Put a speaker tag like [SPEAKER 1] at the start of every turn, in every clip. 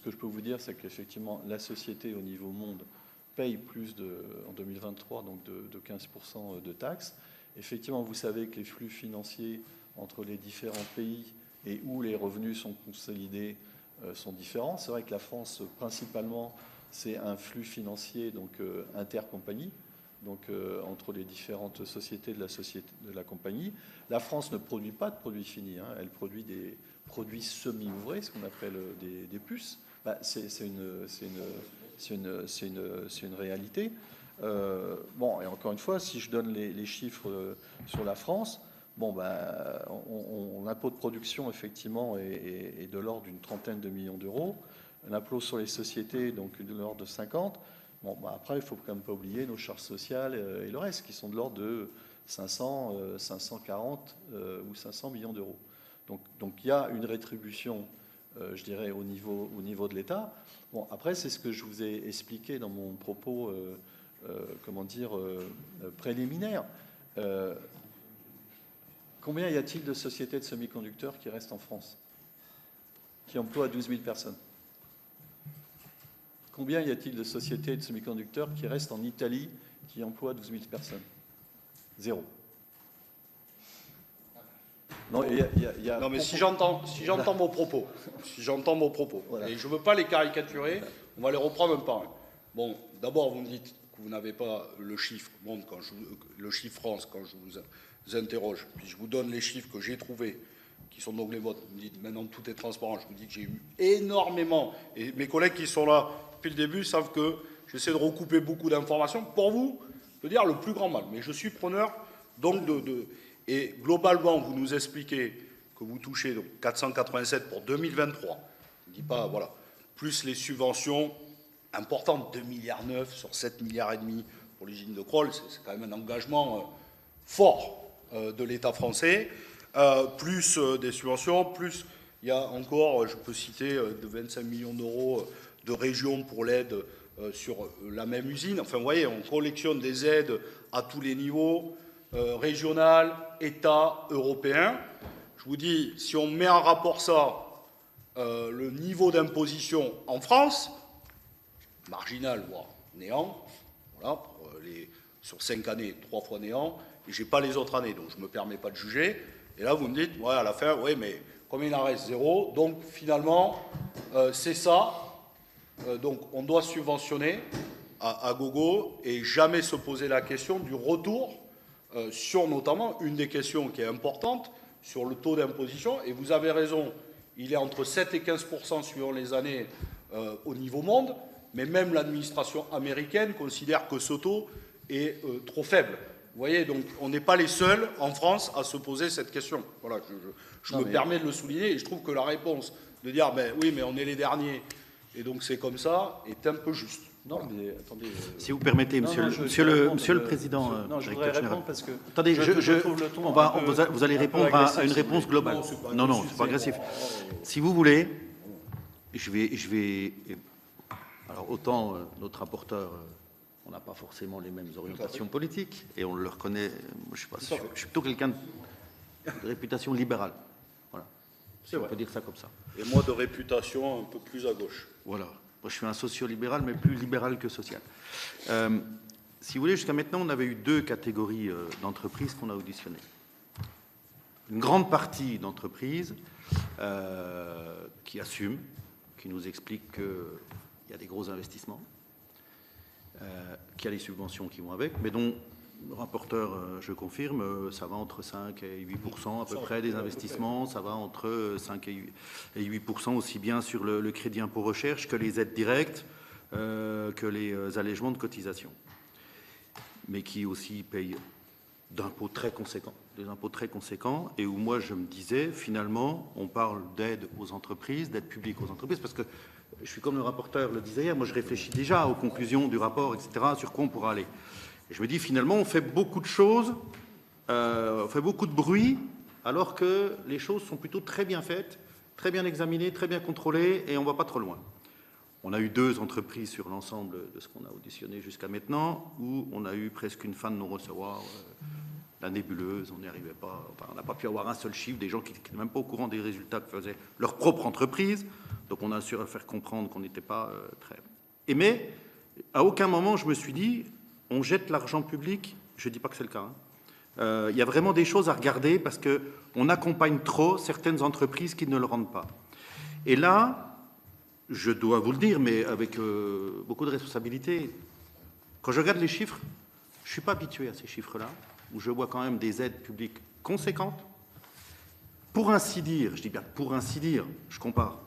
[SPEAKER 1] Ce que je peux vous dire, c'est qu'effectivement, la société au niveau monde paye plus en 2023, donc de 15% de taxes. Effectivement, vous savez que les flux financiers entre les différents pays et où les revenus sont consolidés sont différents. C'est vrai que la France, principalement, c'est un flux financier donc intercompagnie, donc entre les différentes sociétés de la compagnie. La France ne produit pas de produits finis, hein. Elle produit des produits semi-ouvrés, ce qu'on appelle des puces. Bah, c'est une réalité. Bon, et encore une fois, si je donne les chiffres sur la France, bon, bah, l'impôt de production, effectivement, est de l'ordre d'une trentaine de millions d'euros. L'impôt sur les sociétés, donc, de l'ordre de 50. Bon, bah, après, il ne faut quand même pas oublier nos charges sociales et le reste, qui sont de l'ordre de 500, 540 ou 500 millions d'euros. Donc, il y a une rétribution, je dirais, au niveau de l'État. Bon, après, c'est ce que je vous ai expliqué dans mon propos, préliminaire. Combien y a-t-il de sociétés de semi-conducteurs qui restent en France, qui emploient 12 000 personnes? Combien y a-t-il de sociétés de semi-conducteurs qui restent en Italie, qui emploient 12 000 personnes? Zéro.
[SPEAKER 2] Non, mais si j'entends vos propos, voilà. Et je ne veux pas les caricaturer, on va les reprendre un par un. Bon, d'abord, vous me dites que vous n'avez pas le chiffre monde, le chiffre France, quand je vous interroge. Puis je vous donne les chiffres que j'ai trouvés, qui sont donc les vôtres. Vous me dites, maintenant tout est transparent. Je vous dis que j'ai eu énormément, et mes collègues qui sont là depuis le début savent que j'essaie de recouper beaucoup d'informations. Pour vous, je veux dire le plus grand mal. Mais je suis preneur donc Et globalement, vous nous expliquez que vous touchez donc 487 pour 2023. Je ne dis pas, voilà. Plus les subventions importantes, 2,9 milliards sur 7,5 milliards pour l'usine de Crolles. C'est quand même un engagement fort de l'État français. Plus des subventions, plus il y a encore, je peux citer, de 25 millions d'euros de régions pour l'aide sur la même usine. Enfin, vous voyez, on collectionne des aides à tous les niveaux. Régional, État, européen. Je vous dis, si on met en rapport ça, le niveau d'imposition en France, marginal, voire néant, voilà, sur 5 années, 3 fois néant, et je n'ai pas les autres années, donc je ne me permets pas de juger. Et là, vous me dites, ouais, à la fin, oui, mais combien il en reste? Zéro. Donc, finalement, c'est ça. Donc, on doit subventionner à gogo et jamais se poser la question du retour sur notamment une des questions qui est importante, sur le taux d'imposition. Et vous avez raison, il est entre 7 et 15% suivant les années au niveau monde, mais même l'administration américaine considère que ce taux est trop faible. Vous voyez, donc on n'est pas les seuls en France à se poser cette question. Voilà, je me permets de le souligner et je trouve que la réponse de dire ben, oui, mais on est les derniers et donc c'est comme ça est un peu juste.
[SPEAKER 1] Non, mais attendez.
[SPEAKER 3] Si vous permettez, monsieur le Président.
[SPEAKER 1] Non, je voudrais répondre parce que.
[SPEAKER 3] Attendez, vous allez répondre à une réponse globale. Non, c'est pas agressif. Si vous voulez, je vais. Alors, autant notre rapporteur, on n'a pas forcément les mêmes orientations politiques, et on le reconnaît. Je suis plutôt quelqu'un de réputation libérale. Voilà. Si on peut dire ça comme ça.
[SPEAKER 2] Et moi, de réputation un peu plus à gauche.
[SPEAKER 3] Voilà. Moi, je suis un socio-libéral, mais plus libéral que social. Si vous voulez, jusqu'à maintenant, on avait eu 2 catégories d'entreprises qu'on a auditionnées. Une grande partie d'entreprises qui assument, qui nous expliquent qu'il y a des gros investissements, qu'il y a les subventions qui vont avec, mais dont le rapporteur, je confirme, ça va entre 5 et 8% à peu près des investissements, ça va entre 5 et 8% aussi bien sur le crédit impôt recherche que les aides directes, que les allègements de cotisations, mais qui aussi payent d'impôts très conséquents, des impôts très conséquents, et où moi je me disais, finalement, on parle d'aide aux entreprises, d'aide publique aux entreprises, parce que je suis comme le rapporteur le disait hier, moi je réfléchis déjà aux conclusions du rapport, etc., sur quoi on pourra aller. Et je me dis, finalement, on fait beaucoup de choses, on fait beaucoup de bruit, alors que les choses sont plutôt très bien faites, très bien examinées, très bien contrôlées, et on ne va pas trop loin. On a eu 2 entreprises sur l'ensemble de ce qu'on a auditionné jusqu'à maintenant, où on a eu presque une fin de non-recevoir, la nébuleuse, on n'y arrivait pas, enfin, on n'a pas pu avoir un seul chiffre, des gens qui n'étaient même pas au courant des résultats que faisait leur propre entreprise. Donc on a su faire comprendre qu'on n'était pas très... Mais à aucun moment je me suis dit, on jette l'argent public, je ne dis pas que c'est le cas. Il y a vraiment des choses à regarder parce qu'on accompagne trop certaines entreprises qui ne le rendent pas. Et là, je dois vous le dire, mais avec beaucoup de responsabilité, quand je regarde les chiffres, je ne suis pas habitué à ces chiffres-là, où je vois quand même des aides publiques conséquentes. Pour ainsi dire, je dis bien pour ainsi dire, je compare,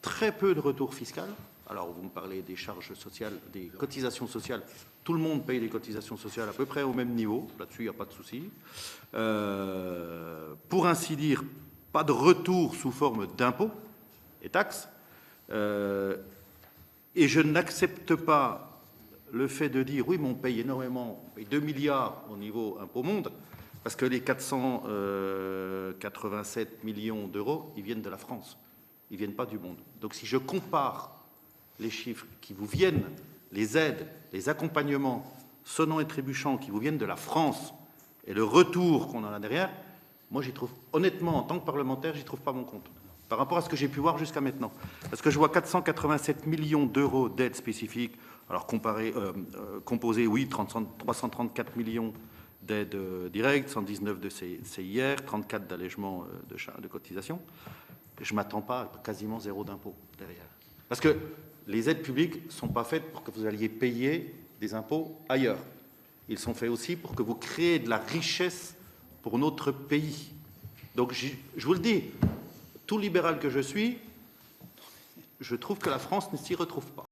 [SPEAKER 3] très peu de retour fiscal. Alors, vous me parlez des charges sociales, des cotisations sociales. Tout le monde paye des cotisations sociales à peu près au même niveau. Là-dessus, il n'y a pas de souci. Pour ainsi dire, pas de retour sous forme d'impôts et taxes. Et je n'accepte pas le fait de dire, oui, mais on paye énormément, on paye 2 milliards au niveau impôt monde, parce que les 487 millions d'euros, ils viennent de la France. Ils ne viennent pas du monde. Donc, si je compare les chiffres qui vous viennent, les aides, les accompagnements sonnants et trébuchants qui vous viennent de la France et le retour qu'on en a derrière, moi j'y trouve, honnêtement, en tant que parlementaire, j'y trouve pas mon compte par rapport à ce que j'ai pu voir jusqu'à maintenant. Parce que je vois 487 millions d'euros d'aides spécifiques, alors composé, oui, 334 millions d'aides directes, 119 de CIR, 34 d'allègement de cotisation. Je ne m'attends pas à quasiment zéro d'impôt derrière. Parce que les aides publiques ne sont pas faites pour que vous alliez payer des impôts ailleurs. Ils sont faits aussi pour que vous créez de la richesse pour notre pays. Donc, je vous le dis, tout libéral que je suis, je trouve que la France ne s'y retrouve pas.